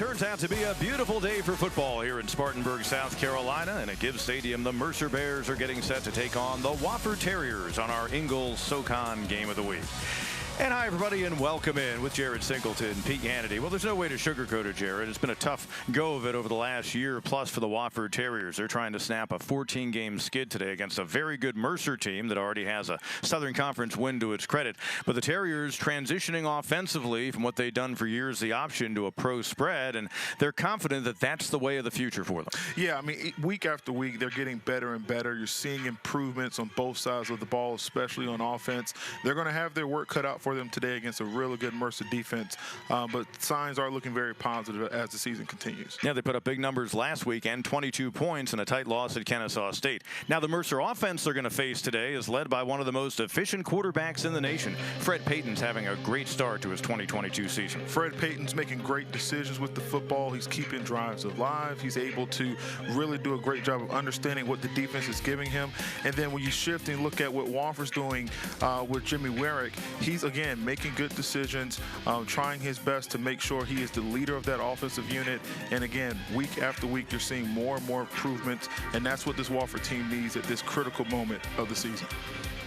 turns out to be a beautiful day for football here in Spartanburg, South Carolina. And at Gibbs Stadium, the Mercer Bears are getting set to take on the Wofford Terriers on our Ingalls SoCon Game of the Week. And hi, everybody, and welcome in with Jared Singleton, Pete Hannity. Well, there's no way to sugarcoat it, Jared. It's been a tough go of it over the last year plus for the Wofford Terriers. They're trying to snap a 14-game skid today against a very good Mercer team that already has a Southern Conference win to its credit. But the Terriers transitioning offensively from what they've done for years, the option to a pro spread, and they're confident that that's the way of the future for them. Yeah, I mean, week after week, they're getting better and better. You're seeing improvements on both sides of the ball, especially on offense. They're going to have their work cut out for them today against a really good Mercer defense, but signs are looking very positive as the season continues. Yeah, they put up big numbers last week and 22 points in a tight loss at Kennesaw State. Now the Mercer offense they're going to face today is led by one of the most efficient quarterbacks in the nation. Fred Payton's having a great start to his 2022 season. Fred Payton's making great decisions with the football. He's keeping drives alive. He's able to really do a great job of understanding what the defense is giving him. And then when you shift and look at what Wofford's doing with Jimmy Warrick, he's again making good decisions, trying his best to make sure he is the leader of that offensive unit. And again, week after week, you're seeing more and more improvements, and that's what this Wofford team needs at this critical moment of the season.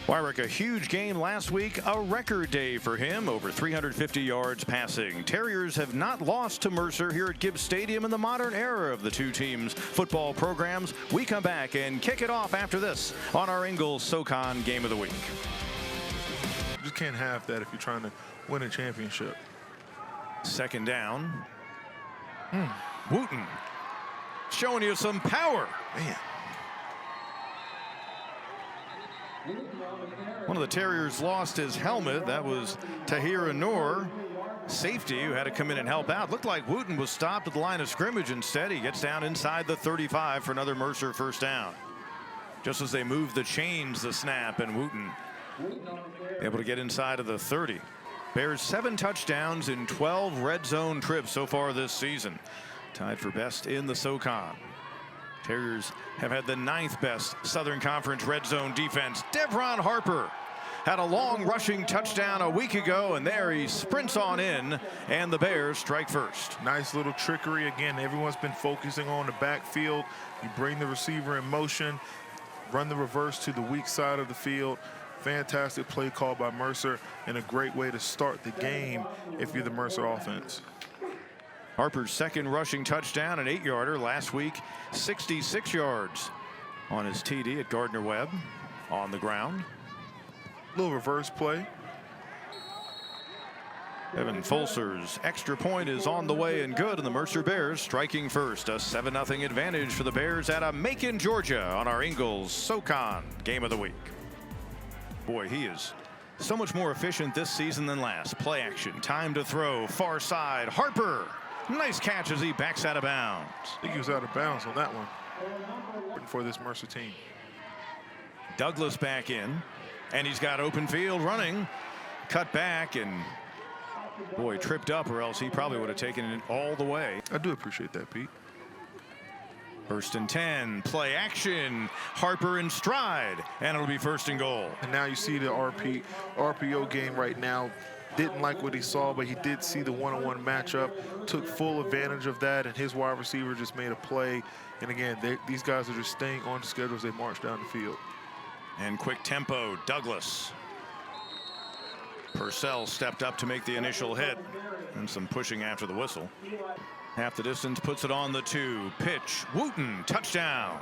Wyrick, a huge game last week, a record day for him, over 350 yards passing. Terriers have not lost to Mercer here at Gibbs Stadium in the modern era of the two teams' football programs. We come back and kick it off after this on our Ingalls SoCon Game of the Week. You just can't have that if you're trying to win a championship. Second down. Wooten showing you some power. Man. One of the Terriers lost his helmet. That was Tahir Anur, safety, who had to come in and help out. Looked like Wooten was stopped at the line of scrimmage. Instead, he gets down inside the 35 for another Mercer first down. Just as they move the chains, the snap, and Wooten able to get inside of the 30. Bears 7 touchdowns in 12 red zone trips so far this season. Tied for best in the SoCon. Terriers have had the 9th best Southern Conference red zone defense. Devron Harper had a long rushing touchdown a week ago, and there he sprints on in, and the Bears strike first. Nice little trickery. Again, everyone's been focusing on the backfield. You bring the receiver in motion, run the reverse to the weak side of the field. Fantastic play call by Mercer, and a great way to start the game if you're the Mercer offense. Harper's second rushing touchdown, an 8-yarder last week, 66 yards on his TD at Gardner-Webb on the ground. Little reverse play. Evan Fulser's extra point is on the way and good, and the Mercer Bears striking first. A 7-0 advantage for the Bears out of Macon, Georgia on our Ingalls SoCon Game of the Week. Boy, he is so much more efficient this season than last. Play action, time to throw, far side, Harper. Nice catch as he backs out of bounds. I think he was out of bounds on that one for this Mercer team. Douglas back in, and he's got open field running. Cut back, and boy, tripped up, or else he probably would have taken it all the way. I do appreciate that, Pete. First and 10, play action, Harper in stride, and it'll be first and goal. And now you see the RPO game right now. Didn't like what he saw, but he did see the one-on-one matchup, took full advantage of that, and his wide receiver just made a play. And again, these guys are just staying on the schedule as they march down the field. And quick tempo, Douglas. Purcell stepped up to make the initial hit, and some pushing after the whistle. Half the distance, puts it on the 2. Pitch, Wooten, touchdown.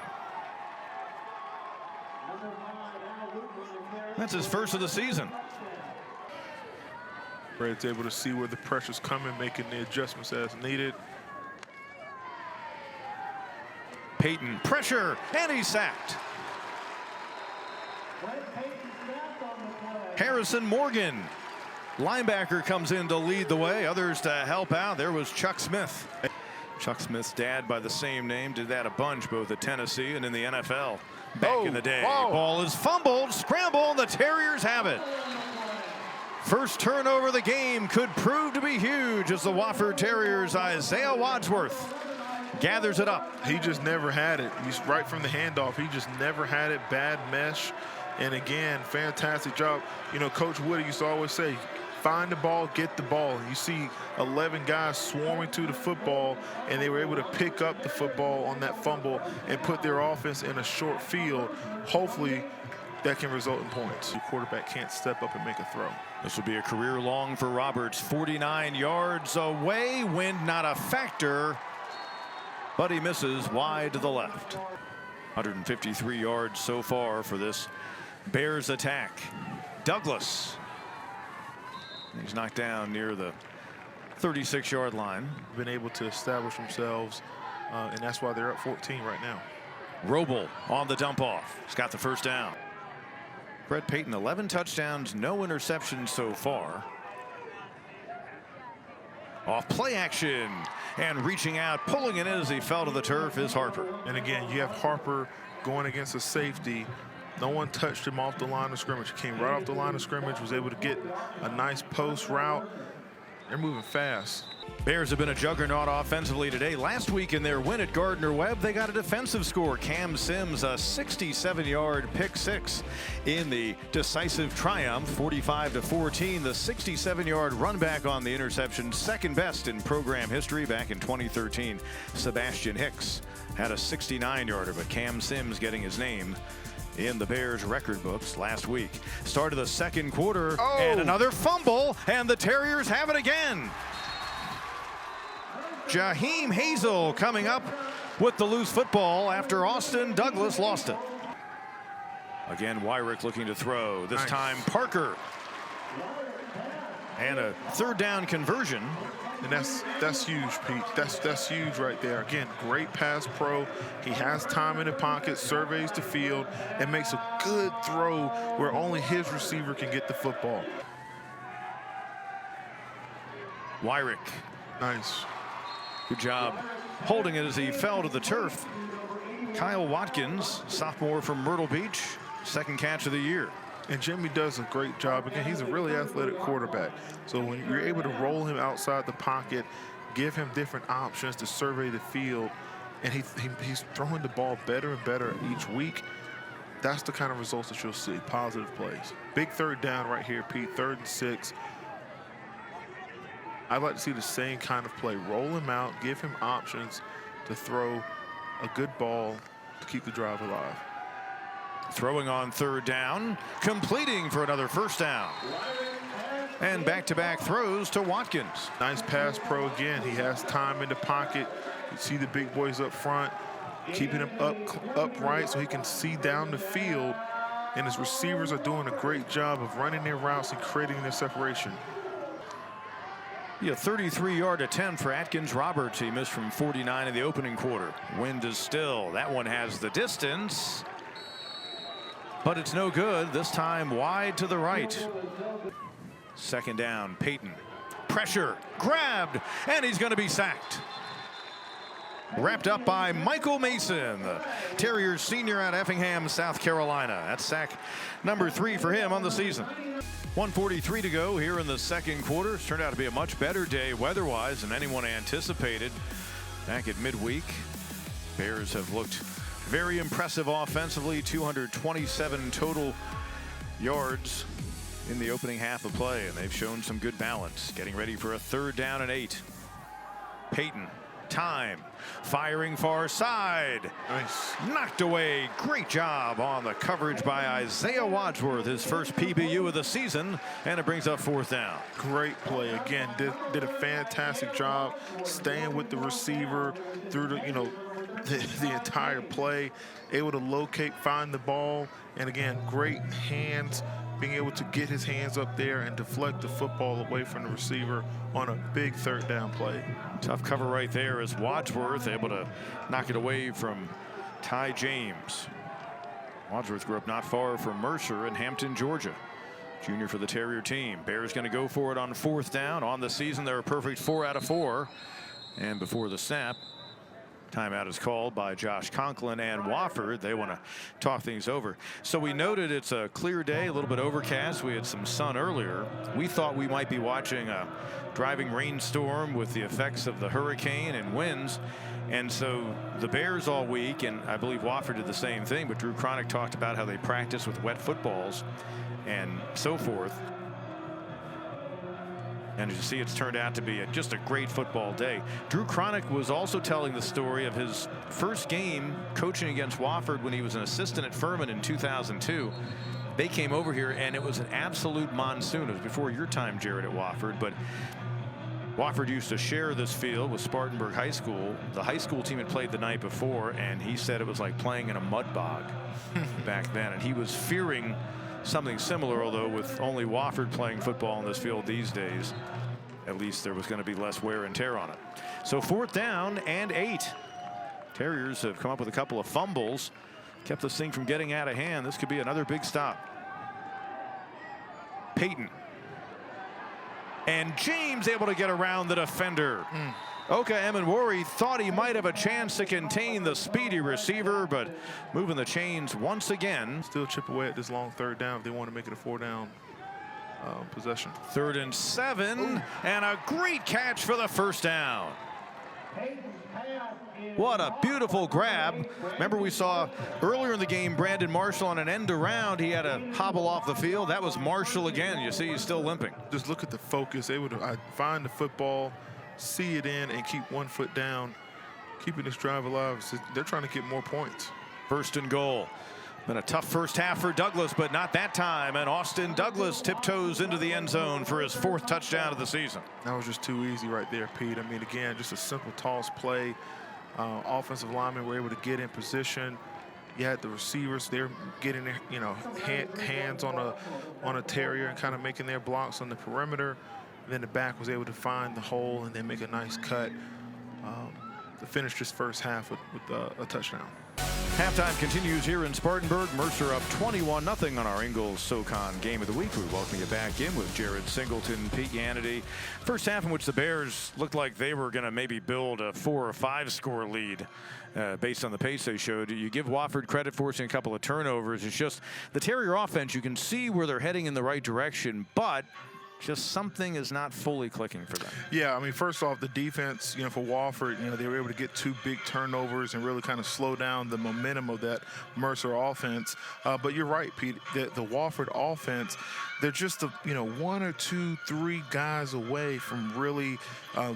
That's his first of the season. Fred's able to see where the pressure's coming, making the adjustments as needed. Payton, pressure, and he's sacked. Harrison Morgan, linebacker, comes in to lead the way. Others to help out. There was Chuck Smith. Chuck Smith's dad by the same name did that a bunch, both at Tennessee and in the NFL back in the day. Whoa. Ball is fumbled, scramble, and the Terriers have it. First turnover of the game could prove to be huge as the Wofford Terriers' Isaiah Wadsworth gathers it up. He just never had it. He's right from the handoff. He just never had it. Bad mesh. And again, fantastic job. You know, Coach Woody used to always say, find the ball, get the ball. You see 11 guys swarming to the football, and they were able to pick up the football on that fumble and put their offense in a short field. Hopefully that can result in points. The quarterback can't step up and make a throw. This will be a career long for Roberts. 49 yards away. Wind not a factor, but he misses wide to the left. 153 yards so far for this Bears attack. Douglas. He's knocked down near the 36-yard line. Been able to establish themselves, and that's why they're up 14 right now. Roble on the dump off. He's got the first down. Brett Payton, 11 touchdowns, no interceptions so far. Off play action, and reaching out, pulling it in as he fell to the turf is Harper. And again, you have Harper going against a safety. No one touched him off the line of scrimmage. He came right off the line of scrimmage, was able to get a nice post route. They're moving fast. Bears have been a juggernaut offensively today. Last week in their win at Gardner-Webb, they got a defensive score. Cam Sims, a 67-yard pick six in the decisive triumph, 45-14. The 67-yard run back on the interception, second best in program history back in 2013. Sebastian Hicks had a 69-yarder, but Cam Sims getting his name in the Bears record books last week. Start of the second quarter, and another fumble, and the Terriers have it again. Jaheim Hazel coming up with the loose football after Austin Douglas lost it. Again, Wyrick looking to throw. This time Parker. And a third down conversion. And that's huge, Pete. That's huge right there. Again, great pass pro. He has time in the pocket, surveys the field, and makes a good throw where only his receiver can get the football. Wyrick. Nice. Good job holding it as he fell to the turf. Kyle Watkins, sophomore from Myrtle Beach, second catch of the year. And Jimmy does a great job. Again, he's a really athletic quarterback. So when you're able to roll him outside the pocket, give him different options to survey the field, and he's throwing the ball better and better each week, that's the kind of results that you'll see, positive plays. Big third down right here, Pete, 3rd and 6. I'd like to see the same kind of play. Roll him out, give him options to throw a good ball to keep the drive alive. Throwing on third down, completing for another first down. And back-to-back throws to Watkins. Nice pass pro again. He has time in the pocket. You see the big boys up front, keeping him upright so he can see down the field. And his receivers are doing a great job of running their routes and creating their separation. Yeah, 33-yard attempt for Atkins Roberts. He missed from 49 in the opening quarter. Wind is still. That one has the distance, but it's no good. This time wide to the right. Second down, Payton. Pressure, grabbed, and he's going to be sacked. Wrapped up by Michael Mason, the Terriers senior out of Effingham, South Carolina. That's sack number 3 for him on the season. 1:43 to go here in the second quarter. It's turned out to be a much better day weather-wise than anyone anticipated back at midweek. Bears have looked very impressive offensively, 227 total yards in the opening half of play, and they've shown some good balance. Getting ready for a 3rd down and 8. Payton, time, firing far side. Nice. Knocked away. Great job on the coverage by Isaiah Wadsworth, his first PBU of the season, and it brings up 4th down. Great play again. Did a fantastic job staying with the receiver through the entire play, able to locate, find the ball, and again, great hands, being able to get his hands up there and deflect the football away from the receiver on a big 3rd down play. Tough cover right there as Wadsworth able to knock it away from Ty James. Wadsworth grew up not far from Mercer in Hampton, Georgia. Junior for the Terrier team. Bears going to go for it on 4th down. On the season, they're a perfect 4 out of 4. And before the snap, timeout is called by Josh Conklin and Wofford. They want to talk things over. So we noted it's a clear day, a little bit overcast. We had some sun earlier. We thought we might be watching a driving rainstorm with the effects of the hurricane and winds. And so the Bears all week, and I believe Wofford did the same thing, but Drew Cronick talked about how they practice with wet footballs and so forth. And as you see, it's turned out to be just a great football day. Drew Cronick was also telling the story of his first game coaching against Wofford when he was an assistant at Furman in 2002. They came over here and it was an absolute monsoon. It was before your time, Jared, at Wofford, but Wofford used to share this field with Spartanburg High School. The high school team had played the night before, and he said it was like playing in a mud bog back then. And he was fearing something similar, although with only Wofford playing football in this field these days, at least there was going to be less wear and tear on it. So 4th down and 8. Terriers have come up with a couple of fumbles, kept this thing from getting out of hand. This could be another big stop. Payton. And James able to get around the defender. Oka Emenwori thought he might have a chance to contain the speedy receiver, but moving the chains once again. Still chip away at this long 3rd down if they want to make it a 4-down possession. 3rd and 7. Ooh. And a great catch for the 1st down. What a beautiful grab. Remember, we saw earlier in the game Brandon Marshall on an end around. He had to hobble off the field. That was Marshall again. You see he's still limping. Just look at the focus. Able to find the football, see it in, and keep 1 foot down, keeping this drive alive. So they're trying to get more points. 1st and goal. Been a tough first half for Douglas, but not that time. And Austin Douglas tiptoes into the end zone for his 4th touchdown of the season. That was just too easy right there, Pete. I mean, again, just a simple toss play. Offensive linemen were able to get in position. You had the receivers, they're getting their, hands on a terrier and kind of making their blocks on the perimeter. And then the back was able to find the hole and then make a nice cut to finish this first half with a touchdown. Halftime continues here in Spartanburg. Mercer up 21-0 on our Ingles SoCon Game of the Week. We welcome you back in with Jared Singleton, Pete Yannity. First half in which the Bears looked like they were going to maybe build a 4 or 5 score lead based on the pace they showed. You give Wofford credit for forcing a couple of turnovers. It's just the Terrier offense, you can see where they're heading in the right direction, but just something is not fully clicking for them. Yeah, I mean, first off, the defense, for Wofford, they were able to get 2 big turnovers and really kind of slow down the momentum of that Mercer offense. But you're right, Pete, the Wofford offense, they're just 1 or 2, 3 guys away from really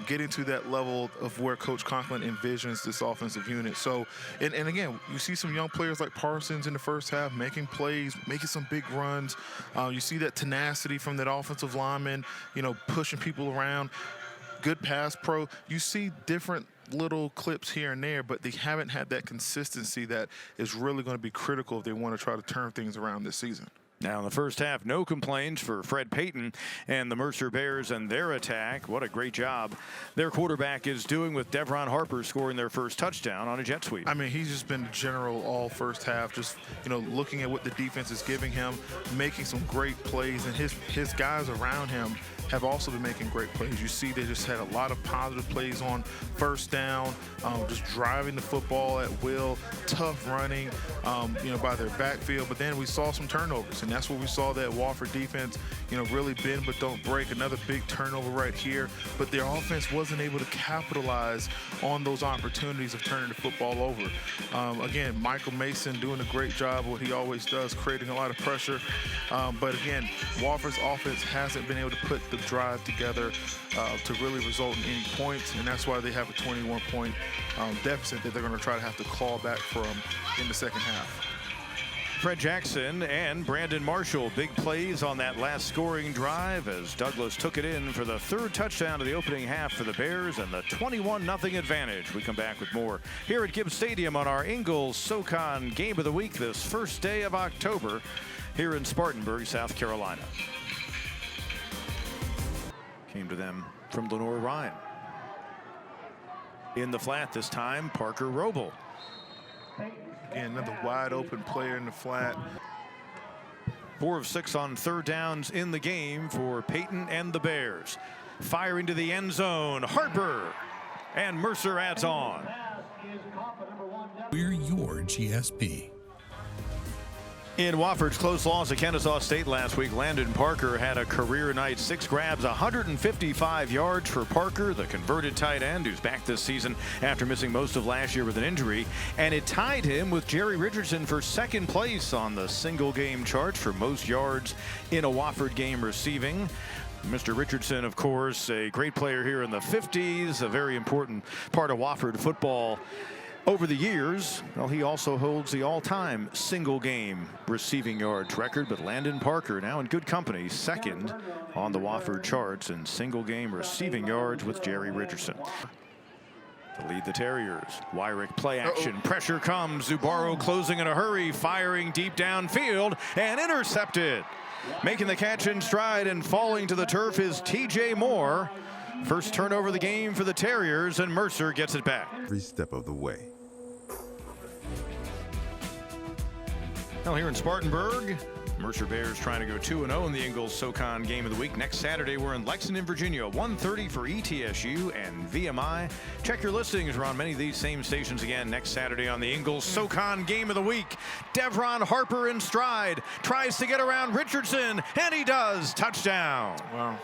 getting to that level of where Coach Conklin envisions this offensive unit. So, and again, you see some young players like Parsons in the first half making plays, making some big runs. You see that tenacity from that offensive lineman, pushing people around. Good pass pro. You see different little clips here and there, but they haven't had that consistency that is really going to be critical if they want to try to turn things around this season. Now in the first half, no complaints for Fred Payton and the Mercer Bears and their attack. What a great job their quarterback is doing with Devron Harper scoring their first touchdown on a jet sweep. I mean, he's just been general all first half, just, looking at what the defense is giving him, making some great plays, and his guys around him have also been making great plays. You see they just had a lot of positive plays on first down, just driving the football at will, tough running, by their backfield. But then we saw some turnovers, and that's what we saw that Wofford defense, really bend but don't break. Another big turnover right here. But their offense wasn't able to capitalize on those opportunities of turning the football over. Again, Michael Mason doing a great job of what he always does, creating a lot of pressure. But again, Wofford's offense hasn't been able to put the drive together to really result in any points, and that's why they have a 21-point deficit that they're going to try to have to claw back from in the second half. Fred Jackson and Brandon Marshall, big plays on that last scoring drive as Douglas took it in for the 3rd touchdown of the opening half for the Bears and the 21-0 advantage. We come back with more here at Gibbs Stadium on our Ingles SoCon Game of the Week this first day of October here in Spartanburg, South Carolina. Came to them from Lenore Ryan. In the flat this time, Parker Roble. Again, another wide open player in the flat. 4 of 6 on 3rd downs in the game for Payton and the Bears. Fire into the end zone. Harper and Mercer adds on. We're your GSP. In Wofford's close loss at Kennesaw State last week, Landon Parker had a career night. 6 grabs, 155 yards for Parker, the converted tight end who's back this season after missing most of last year with an injury. And it tied him with Jerry Richardson for 2nd place on the single game chart for most yards in a Wofford game receiving. Mr. Richardson, of course, a great player here in the 50s, a very important part of Wofford football over the years. Well, he also holds the all-time single game receiving yards record, but Landon Parker now in good company, second on the Wofford charts in single game receiving yards with Jerry Richardson. To lead the Terriers, Wyrick play action, pressure comes, Zubaro closing in a hurry, firing deep downfield and intercepted. Making the catch in stride and falling to the turf is TJ Moore. First turnover of the game for the Terriers, and Mercer gets it back. Every step of the way. Well, here in Spartanburg, Mercer Bears trying to go 2-0 in the Ingalls SoCon game of the week. Next Saturday, we're in Lexington, Virginia, 1:30 for ETSU and VMI. Check your listings. We're on many of these same stations again next Saturday on the Ingalls SoCon game of the week. Devron Harper in stride, tries to get around Richardson, and he does. Touchdown. Wow.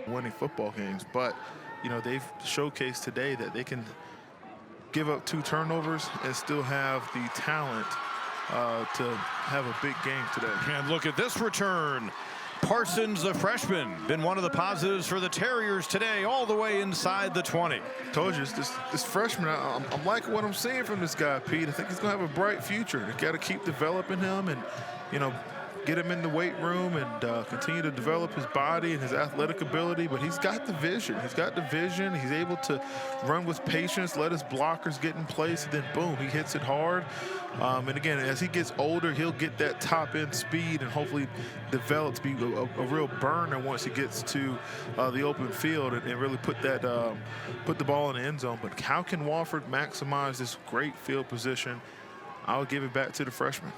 Winning football games, but you know, they've showcased today that they can give up 2 turnovers and still have the talent to have a big game today. And look at this return. Parsons, the freshman, been one of the positives for the Terriers today, all the way inside the 20. Told you, this freshman, I'm liking what I'm seeing from this guy, Pete. I think he's going to have a bright future. You got to keep developing him and, you know, get him in the weight room and continue to develop his body and his athletic ability. But he's got the vision. He's got the vision. He's able to run with patience, let his blockers get in place, and then boom, he hits it hard. And again, as he gets older, he'll get that top end speed and hopefully develop to be a real burner once he gets to the open field and really put the ball in the end zone. But how can Wofford maximize this great field position? I'll give it back to the freshman.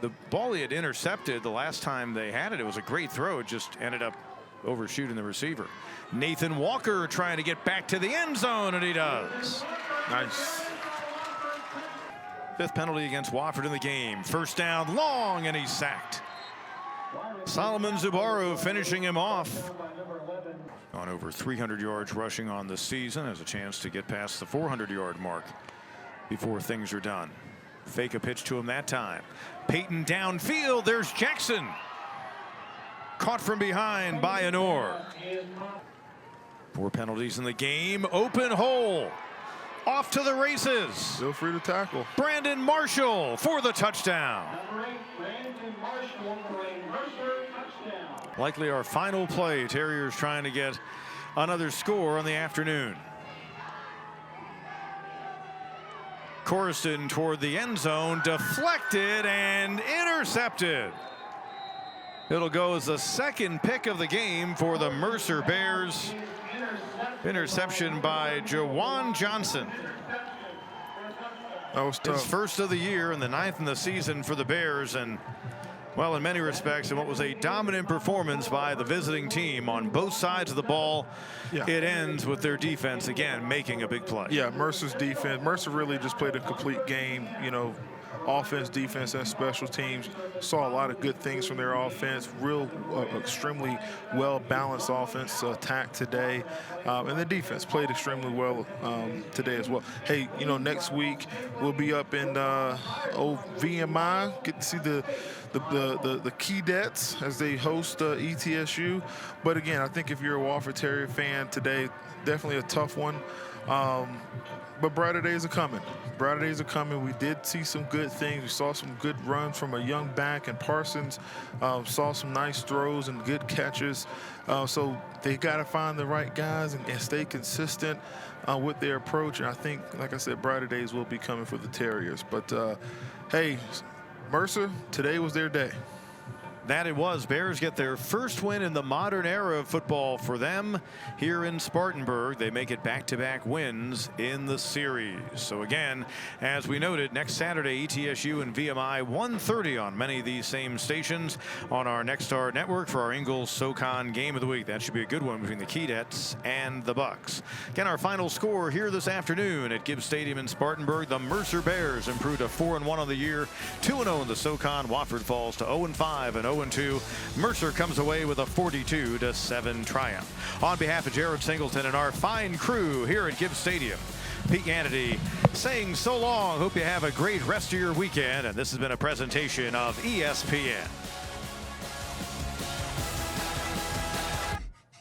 The ball he had intercepted the last time they had it, it was a great throw. It just ended up overshooting the receiver. Nathan Walker trying to get back to the end zone, and he does. Nice. 5th penalty against Wofford in the game. First down, long, and he's sacked. Solomon Zubaro finishing him off. On over 300 yards rushing on the season, has a chance to get past the 400-yard mark before things are done. Fake a pitch to him that time. Peyton downfield. There's Jackson. Caught from behind by Anor. 4 penalties in the game. Open hole. Off to the races. Feel free to tackle. Brandon Marshall for the touchdown. Likely our final play. Terriers trying to get another score on the afternoon. Coruscant toward the end zone, deflected and intercepted. It'll go as the 2nd pick of the game for the Mercer Bears. Interception by Jawan Johnson. That was tough. His first of the year and the 9th in the season for the Bears, and well, in many respects, in what was a dominant performance by the visiting team on both sides of the ball, it ends with their defense again making a big play. Yeah, Mercer's defense. Mercer really just played a complete game, you know, offense, defense, and special teams. Saw a lot of good things from their offense. Real, extremely well-balanced offense attack today. And the defense played extremely well today as well. Hey, you know, next week we'll be up in VMI. Get to see the Keydets as they host ETSU. But again, I think if you're a Wofford Terrier fan today, definitely a tough one. But brighter days are coming. Brighter days are coming. We did see some good things. We saw some good runs from a young back, and Parsons saw some nice throws and good catches. So they got to find the right guys and stay consistent with their approach. And I think, like I said, brighter days will be coming for the Terriers. But, hey, Mercer, today was their day. That it was. Bears get their first win in the modern era of football for them here in Spartanburg. They make it back-to-back wins in the series. So again, as we noted, next Saturday, ETSU and VMI 1:30 on many of these same stations on our Nexstar network for our Ingalls SoCon game of the week. That should be a good one between the Keydets and the Bucks. Again, our final score here this afternoon at Gibbs Stadium in Spartanburg. The Mercer Bears improved to 4-1 on the year, 2-0 in the SoCon. Wofford falls to 0-5 and 0-2. Mercer comes away with a 42-7 triumph. On behalf of Jared Singleton and our fine crew here at Gibbs Stadium, Pete Ganady saying so long. Hope you have a great rest of your weekend. And this has been a presentation of ESPN.